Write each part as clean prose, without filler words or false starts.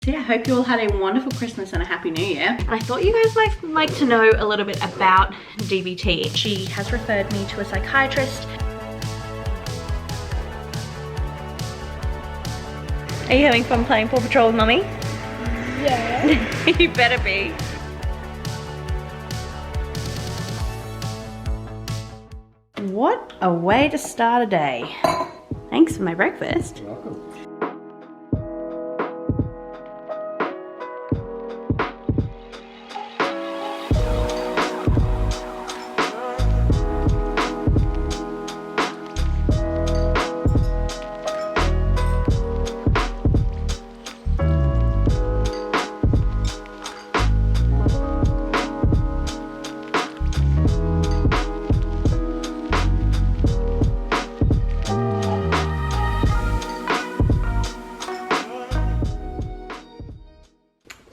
So yeah, I hope you all had a wonderful Christmas and a happy new year. I thought you guys might like to know a little bit about DBT. She has referred me to a psychiatrist. Are you having fun playing Paw Patrol with Mummy? Yeah. You better be. What a way to start a day. Thanks for my breakfast. You're welcome.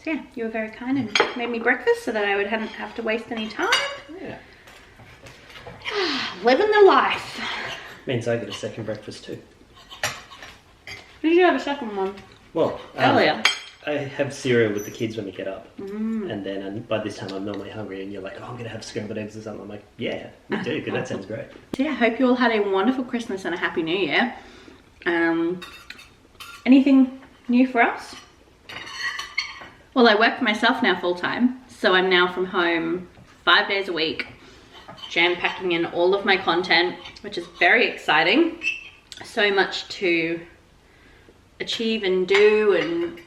So yeah, you were very kind and made me breakfast so that I hadn't have to waste any time. Yeah. Living the life. Means I get a second breakfast too. Did you have a second one? Well, Earlier. I have cereal with the kids when we get up. And then by this time I'm normally hungry and you're like, oh, I'm going to have scrambled eggs or something. I'm like, yeah, me too, because that sounds great. So yeah, I hope you all had a wonderful Christmas and a happy new year. Anything new for us? Well, I work for myself now full time, so I'm now from home 5 days a week, jam-packing in all of my content, which is very exciting. So much to achieve and do and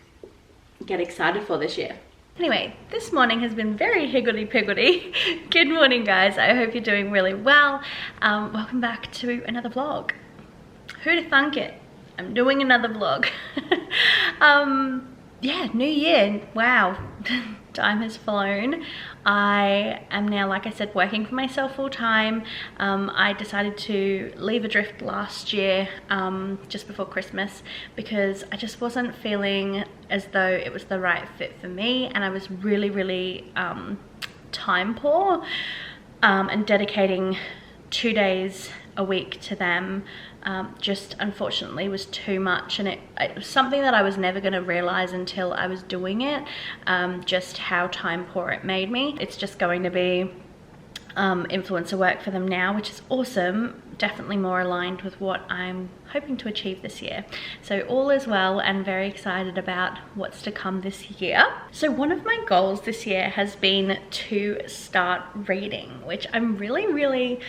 get excited for this year. Anyway, this morning has been very higgledy-piggledy. Good morning, guys. I hope you're doing really well. Welcome back to another vlog. Who'd have thunk it? I'm doing another vlog. Yeah, new year. Wow, time has flown. I am now, like I said, working for myself full time. I decided to leave Adrift last year, just before Christmas, because I just wasn't feeling as though it was the right fit for me, and I was really time poor, and dedicating 2 days a week to them just unfortunately was too much, and it was something that I was never going to realize until I was doing it, just how time poor it made me. It's just going to be influencer work for them now, which is awesome, definitely more aligned with what I'm hoping to achieve this year. So all is well and very excited about what's to come this year. So one of my goals this year has been to start reading, which I'm really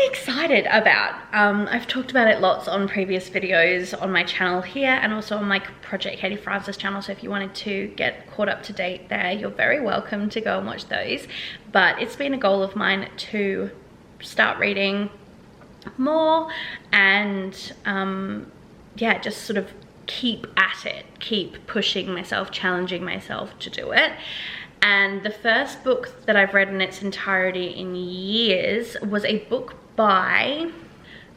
excited about. I've talked about it lots on previous videos on my channel here and also on my Project Katie Francis channel, so if you wanted to get caught up to date there, you're very welcome to go and watch those. But it's been a goal of mine to start reading more and yeah, just sort of keep at it, keep pushing myself, challenging myself to do it. And the first book that I've read in its entirety in years was a book by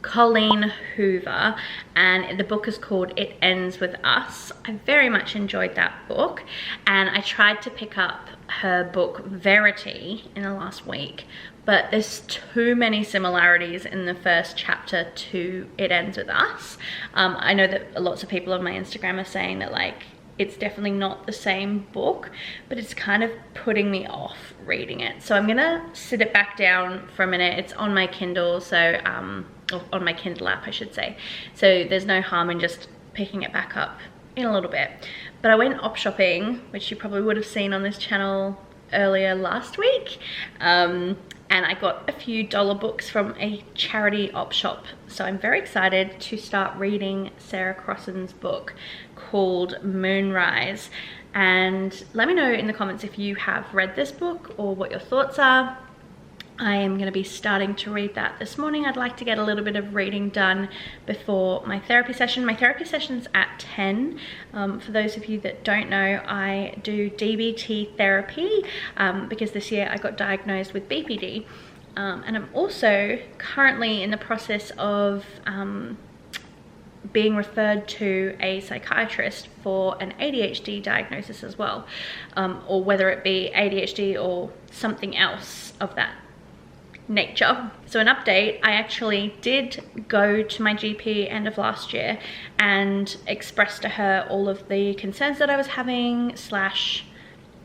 Colleen Hoover, and the book is called It Ends With Us. I very much enjoyed that book, and I tried to pick up her book Verity in the last week, but there's too many similarities in the first chapter to It Ends With Us. I know that lots of people on my Instagram are saying that like it's definitely not the same book, but it's kind of putting me off reading it. So I'm gonna sit it back down for a minute. It's on my Kindle, so or on my Kindle app, I should say. So there's no harm in just picking it back up in a little bit. But I went op shopping, which you probably would have seen on this channel earlier last week. And I got a few dollar books from a charity op shop. So I'm very excited to start reading Sarah Crossan's book called Moonrise. And let me know in the comments if you have read this book or what your thoughts are. I am going to be starting to read that this morning. I'd like to get a little bit of reading done before my therapy session. My therapy session's at 10. For those of you that don't know, I do DBT therapy because this year I got diagnosed with BPD. And I'm also currently in the process of being referred to a psychiatrist for an ADHD diagnosis as well, or whether it be ADHD or something else of that nature. So an update, I actually did go to my GP end of last year and express to her all of the concerns that I was having /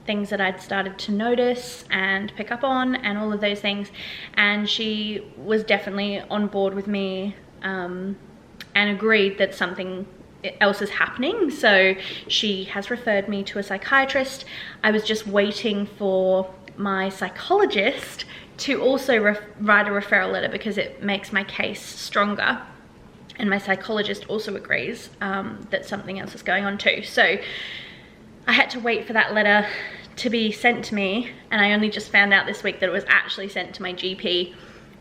things that I'd started to notice and pick up on and all of those things. And she was definitely on board with me and agreed that something else is happening. So she has referred me to a psychiatrist. I was just waiting for my psychologist to also write a referral letter because it makes my case stronger. And my psychologist also agrees that something else is going on too. So I had to wait for that letter to be sent to me, and I only just found out this week that it was actually sent to my GP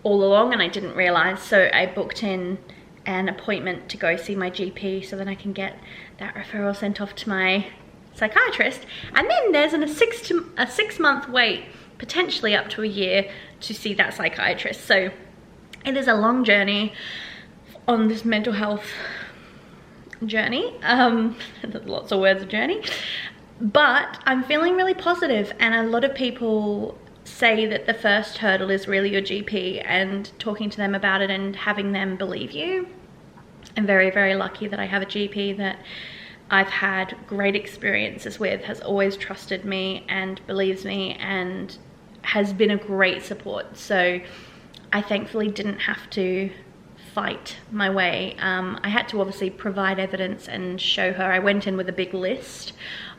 all along, and I didn't realize. So I booked in an appointment to go see my GP so that I can get that referral sent off to my psychiatrist. And then there's a 6-month wait, potentially up to a year, to see that psychiatrist. So it is a long journey on this mental health journey. Lots of words of journey. But I'm feeling really positive, and a lot of people say that the first hurdle is really your GP and talking to them about it and having them believe you. I'm very, very lucky that I have a GP that I've had great experiences with, has always trusted me and believes me and has been a great support. So I thankfully didn't have to fight my way. I had to obviously provide evidence and show her. I went in with a big list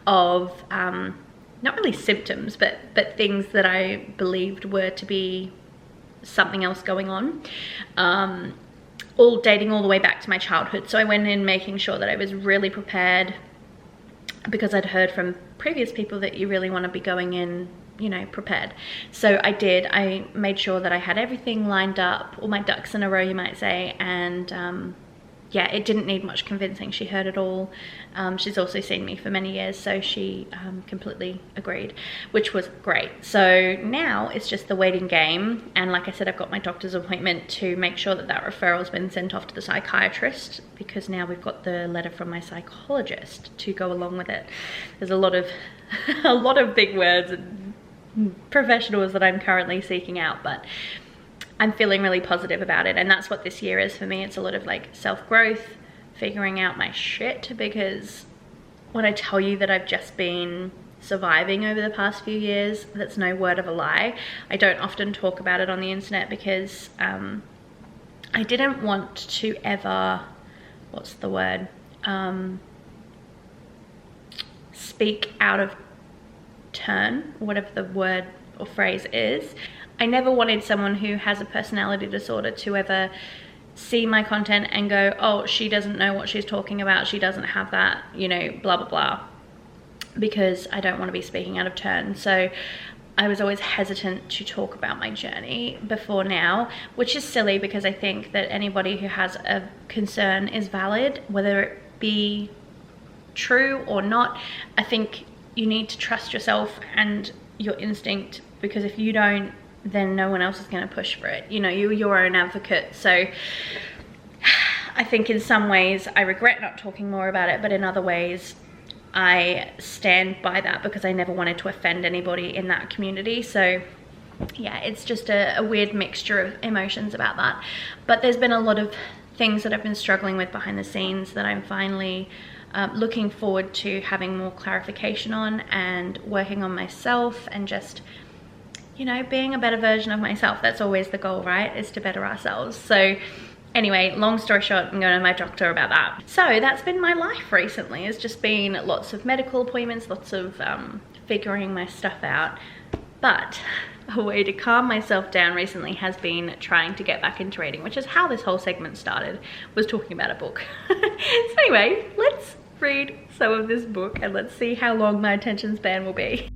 of not really symptoms, but things that I believed were to be something else going on, all dating all the way back to my childhood. So I went in making sure that I was really prepared, because I'd heard from previous people that you really want to be going in, you know, prepared. So I did. I made sure that I had everything lined up, all my ducks in a row, you might say, and yeah, it didn't need much convincing. She heard it all. She's also seen me for many years, so she completely agreed, which was great. So now it's just the waiting game. And like I said, I've got my doctor's appointment to make sure that that referral's been sent off to the psychiatrist, because now we've got the letter from my psychologist to go along with it. There's a lot of big words and professionals that I'm currently seeking out, but I'm feeling really positive about it. And that's what this year is for me. It's a lot of like self-growth, figuring out my shit, because when I tell you that I've just been surviving over the past few years, that's no word of a lie. I don't often talk about it on the internet because I didn't want to ever, what's the word, speak out of turn, whatever the word or phrase is. I never wanted someone who has a personality disorder to ever see my content and go, oh, she doesn't know what she's talking about, she doesn't have that, you know, blah, blah, blah, because I don't want to be speaking out of turn. So I was always hesitant to talk about my journey before now, which is silly, because I think that anybody who has a concern is valid, whether it be true or not. I think you need to trust yourself and your instinct, because if you don't, then no one else is going to push for it. You know, you're your own advocate. So I think in some ways I regret not talking more about it, but in other ways I stand by that, because I never wanted to offend anybody in that community. So yeah, it's just a weird mixture of emotions about that. But there's been a lot of things that I've been struggling with behind the scenes that I'm finally looking forward to having more clarification on, and working on myself, and just, you know, being a better version of myself. That's always the goal, right? Is to better ourselves. So anyway, long story short, I'm going to my doctor about that. So that's been my life recently. It's just been lots of medical appointments, lots of figuring my stuff out. But a way to calm myself down recently has been trying to get back into reading, which is how this whole segment started, was talking about a book. So anyway, let's read some of this book and let's see how long my attention span will be.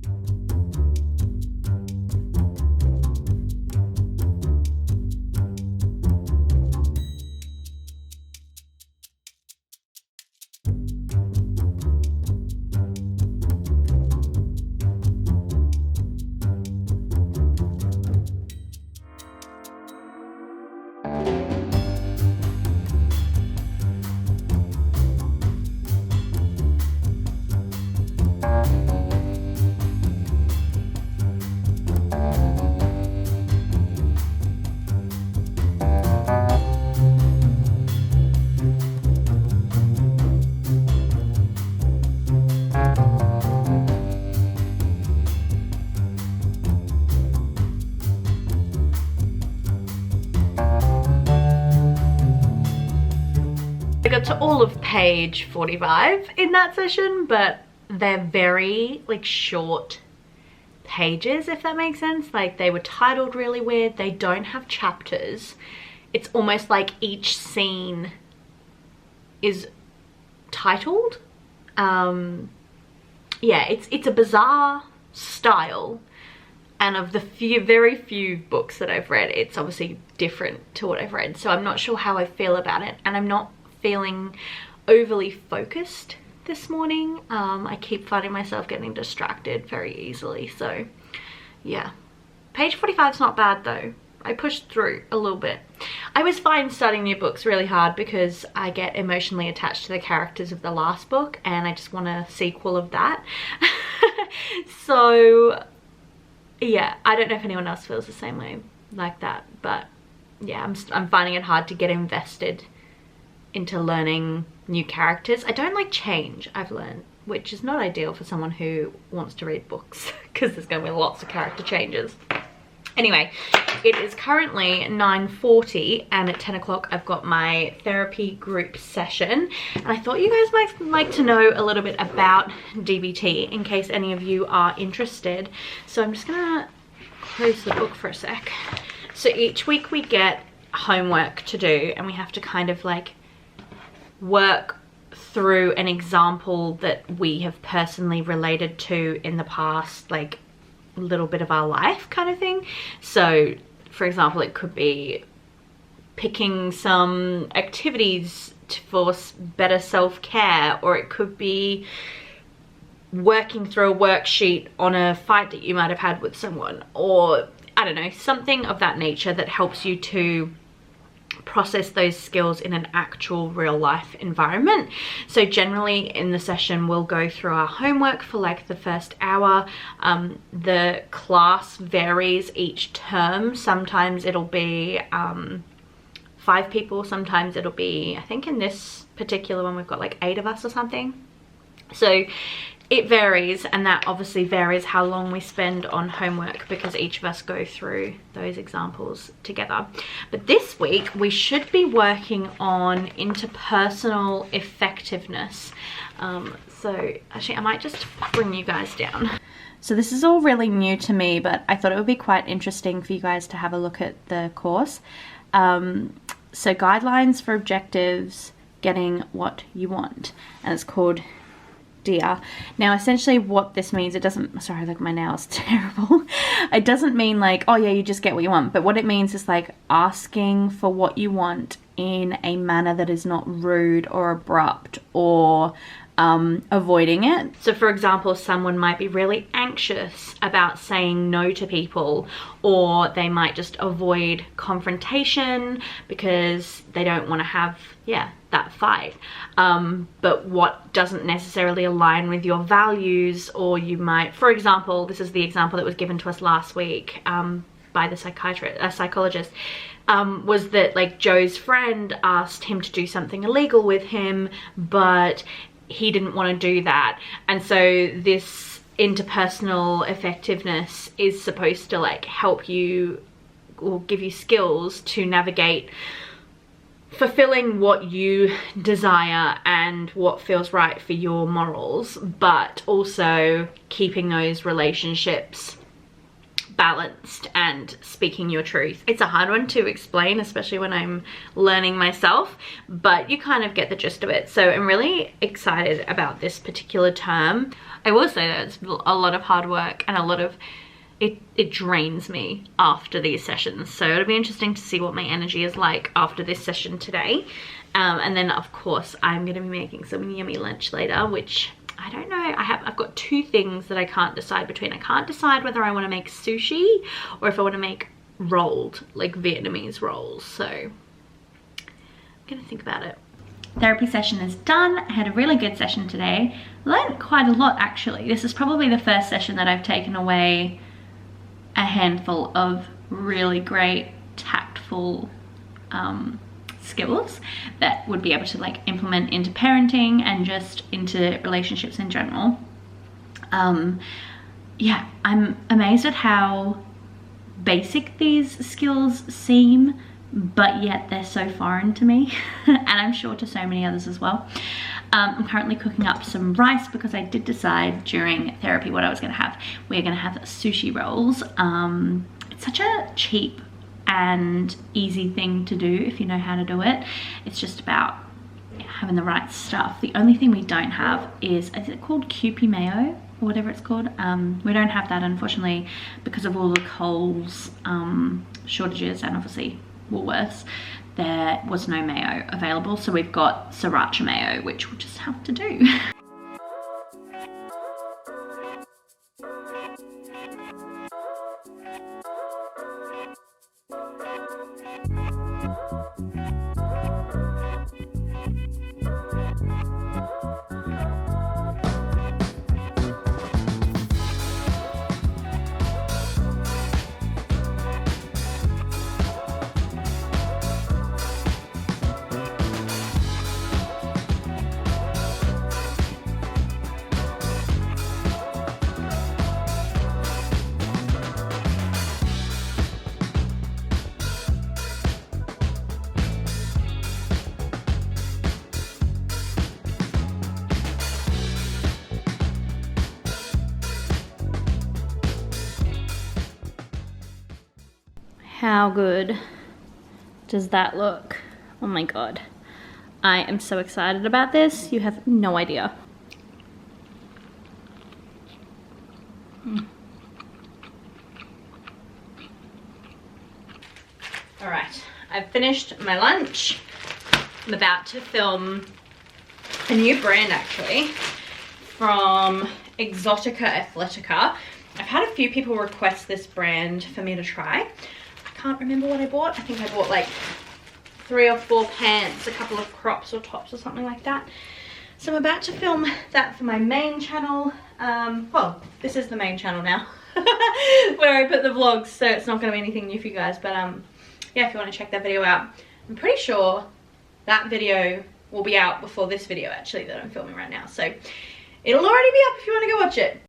all of page 45 in that session, but they're very like short pages, if that makes sense. Like they were titled really weird. They don't have chapters. It's almost like each scene is titled. Yeah, it's a bizarre style, and of the very few books that I've read, it's obviously different to what I've read, so I'm not sure how I feel about it, and I'm not feeling overly focused this morning. I keep finding myself getting distracted very easily, so yeah. Page 45 is not bad though. I pushed through a little bit. I was fine starting new books really hard because I get emotionally attached to the characters of the last book and I just want a sequel of that. So yeah, I don't know if anyone else feels the same way like that, but yeah, I'm finding it hard to get invested into learning new characters. I don't like change, I've learned, which is not ideal for someone who wants to read books because there's going to be lots of character changes. Anyway, it is currently 9:40 and at 10 o'clock I've got my therapy group session, and I thought you guys might like to know a little bit about DBT in case any of you are interested. So I'm just gonna close the book for a sec. So each week we get homework to do and we have to kind of like work through an example that we have personally related to in the past, like little bit of our life kind of thing. So for example, it could be picking some activities for better self-care, or it could be working through a worksheet on a fight that you might have had with someone, or I don't know, something of that nature that helps you to process those skills in an actual real life environment. So generally in the session we'll go through our homework for like the first hour. The class varies each term. Sometimes it'll be 5 people, sometimes it'll be, I think in this particular one we've got like 8 of us or something. So it varies, and that obviously varies how long we spend on homework because each of us go through those examples together. But this week we should be working on interpersonal effectiveness. So actually I might just bring you guys down. So this is all really new to me, but I thought it would be quite interesting for you guys to have a look at the course. So guidelines for objectives, getting what you want, and it's called DEAR. Now essentially what this means, it doesn't, sorry, look, my nails terrible. It doesn't mean like, oh yeah, you just get what you want, but what it means is like asking for what you want in a manner that is not rude or abrupt or avoiding it. So for example, someone might be really anxious about saying no to people, or they might just avoid confrontation because they don't want to have, yeah, that fight. But what doesn't necessarily align with your values, or you might, for example, this is the example that was given to us last week by the psychologist, was that like Joe's friend asked him to do something illegal with him, but he didn't want to do that. And so this interpersonal effectiveness is supposed to like help you or give you skills to navigate fulfilling what you desire and what feels right for your morals, but also keeping those relationships balanced and speaking your truth. It's a hard one to explain, especially when I'm learning myself, but you kind of get the gist of it. So I'm really excited about this particular term. I will say that it's a lot of hard work and a lot of it drains me after these sessions. So it'll be interesting to see what my energy is like after this session today. And then of course I'm gonna be making some yummy lunch later, which I don't know, I've got 2 things that I can't decide between. I can't decide whether I want to make sushi or if I want to make rolled, like Vietnamese rolls. So I'm gonna think about it. Therapy session is done. I had a really good session today. Learned quite a lot actually. This is probably the first session that I've taken away a handful of really great tactful skills that would be able to like implement into parenting and just into relationships in general. Yeah, I'm amazed at how basic these skills seem, but yet they're so foreign to me, and I'm sure to so many others as well. I'm currently cooking up some rice because I did decide during therapy what I was going to have. We're going to have sushi rolls. It's such a cheap and easy thing to do if you know how to do it. It's just about having the right stuff. The only thing we don't have is it called Kewpie mayo or whatever it's called? We don't have that, unfortunately, because of all the Coles shortages and obviously Woolworths. There was no mayo available, so we've got sriracha mayo, which we'll just have to do. How good does that look? Oh my god. I am so excited about this. You have no idea. Alright, I've finished my lunch. I'm about to film a new brand actually from Exotica Athletica. I've had a few people request this brand for me to try. I can't remember what I bought. I think I bought like 3 or 4 pants, a couple of crops or tops or something like that. So I'm about to film that for my main channel. Well, this is the main channel now where I put the vlogs, so it's not going to be anything new for you guys. But yeah, if you want to check that video out, I'm pretty sure that video will be out before this video actually that I'm filming right now. So it'll already be up if you want to go watch it.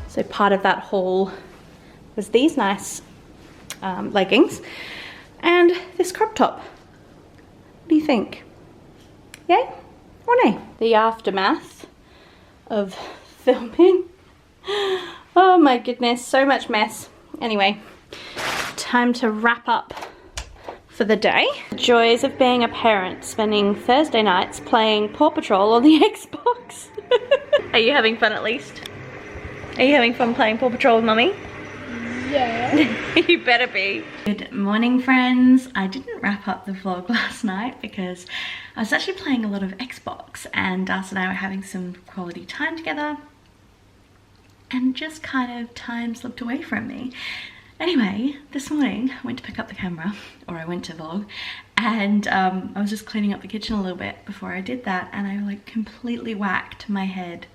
So part of that haul was these nice leggings and this crop top. What do you think? Yay or nay? The aftermath of filming. Oh my goodness, so much mess. Anyway, time to wrap up for the day. The joys of being a parent, spending Thursday nights playing Paw Patrol on the Xbox. Are you having fun at least? Are you having fun playing Paw Patrol with Mummy? Yeah. You better be. Good morning, friends. I didn't wrap up the vlog last night because I was actually playing a lot of Xbox and Darcy and I were having some quality time together and just kind of time slipped away from me. Anyway, this morning I went to pick up the camera, or I went to vlog, and I was just cleaning up the kitchen a little bit before I did that, and I like completely whacked my head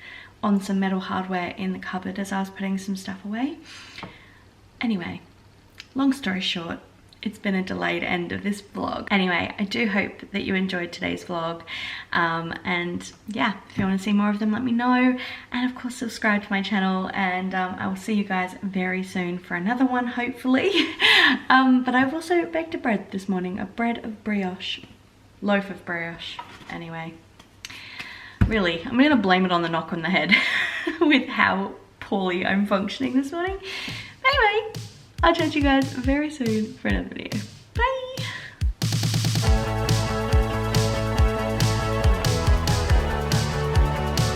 on some metal hardware in the cupboard as I was putting some stuff away. Anyway, long story short, it's been a delayed end of this vlog. Anyway, I do hope that you enjoyed today's vlog. And yeah, if you want to see more of them, let me know. And of course, subscribe to my channel, and I will see you guys very soon for another one, hopefully. But I've also baked a bread this morning, a bread of brioche, loaf of brioche, anyway. Really, I'm gonna blame it on the knock on the head with how poorly I'm functioning this morning. Anyway, I'll chat to you guys very soon for another video.